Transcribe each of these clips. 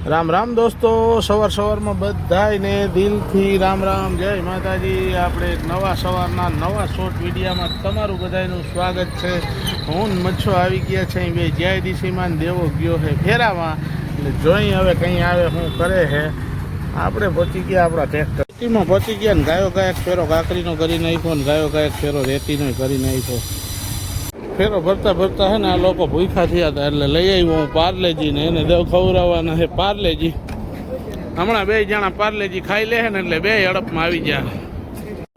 રામ રામ દોસ્તો, સવારમાં બધાને દિલથી રામ રામ, જય માતાજી. આપણે નવા સવારના નવા શોર્ટ વિડીયામાં તમારું બધાનું સ્વાગત છે. હું મચ્છો આવી ગયા છે બે જય દિશીમાં, દેવો ગયો છે ફેરામાં. એટલે જોઈ હવે કંઈ આવે શું કરે છે. આપણે પહોંચી ગયા આપણા ટ્રેક્ટરમાં પહોંચી ગયા ને ગાયો ગાયક ફેરો કાકરીનો કરી નાખ્યો ને ગાયો ગાયક ફેરો રેતીનો કરી નાખ્યો. ફેરો ભરતા ભરતા હે ને આ લોકો ભૂખા થયા હતા એટલે લઈ આવ્યો હું પાર્લેજી ને એને દેવ ખવડાવવાના છે પાર્લેજી. હમણાં બે જણા પાર્લેજી ખાઈ લે ને એટલે બે હડપમાં આવી ગયા.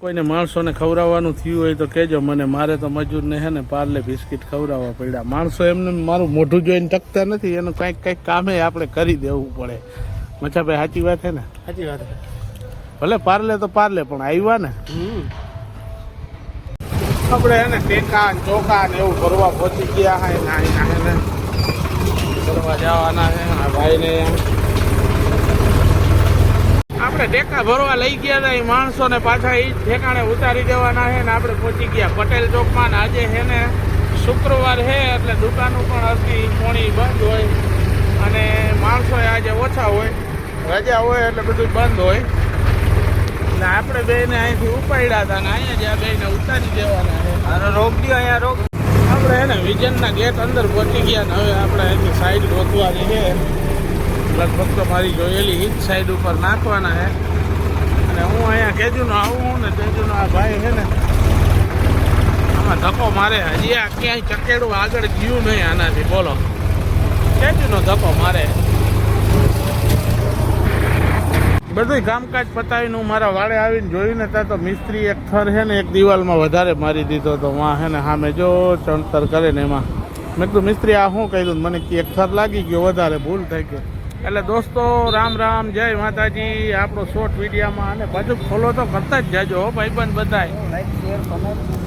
કોઈને માણસોને ખવડાવવાનું થયું હોય તો કહેજો મને. મારે તો મજૂરને છે ને પાર્લે બિસ્કિટ ખવડાવવા પડ્યા. માણસો એમને મારું મોઢું જોઈને ટકતા નથી, એનું કંઈક કામે આપણે કરી દેવું પડે. મચ્છાભાઈ સાચી વાત છે ને? સાચી વાત. ભલે પાર્લે તો પાર્લે પણ આવ્યા ને. આપણે એને ટેકા ચોખા ને એવું ભરવા પહોંચી ગયા હે ને ભરવા જવાના છે ભાઈને. આપણે ટેકા ભરવા લઈ ગયા હતા એ માણસોને પાછા એ ઠેકાણે ઉતારી દેવાના છે ને આપણે પહોંચી ગયા પટેલ ચોકમાં. ને આજે છે ને શુક્રવાર છે એટલે દુકાનો પણ અડધી પોણી બંધ હોય અને માણસો આજે ઓછા હોય, રજા હોય એટલે બધું બંધ હોય. એટલે આપણે બેને અહીંથી ઉપાડ્યા હતા ને અહીંયા જ્યાં બેને ઉતારી દેવાના છે. રોક દો અહીંયા રોક. આપણે એને વિજનના ગેટ અંદર પહોંચી ગયા ને હવે આપણે અહીંથી સાઈડ રોકવાની છે. લગભગ તો મારી જોયેલી એ જ સાઈડ ઉપર નાખવાના છે. અને હું અહીંયા કેજુનો આવું ને કેજુનો આ ભાઈ છે ને આમાં ધક્કો મારે. હજી આ ક્યાંય ચકેડું આગળ ગયું નહીં આનાથી, બોલો. કેજુનો ધક્કો મારે. બધું કામકાજ પતાવીને હું મારા વાડે આવીને જોયું ને ત્યાં તો મિસ્ત્રી એક થર છે ને એક દિવાલમાં વધારે મારી દીધો હતો. વાં છે ને સામે જો ચણતર કરે ને એમાં મેં કીધું મિસ્ત્રી આ શું કહ્યું? મને એક થર લાગી ગયો, વધારે ભૂલ થઈ ગઈ. એટલે દોસ્તો રામ રામ, જય માતાજી. આપણો શોર્ટ વિડીયામાં અને પાછું ફોલો તો કરતા જ જાજો ભાઈબંધ બધાય. Like share comment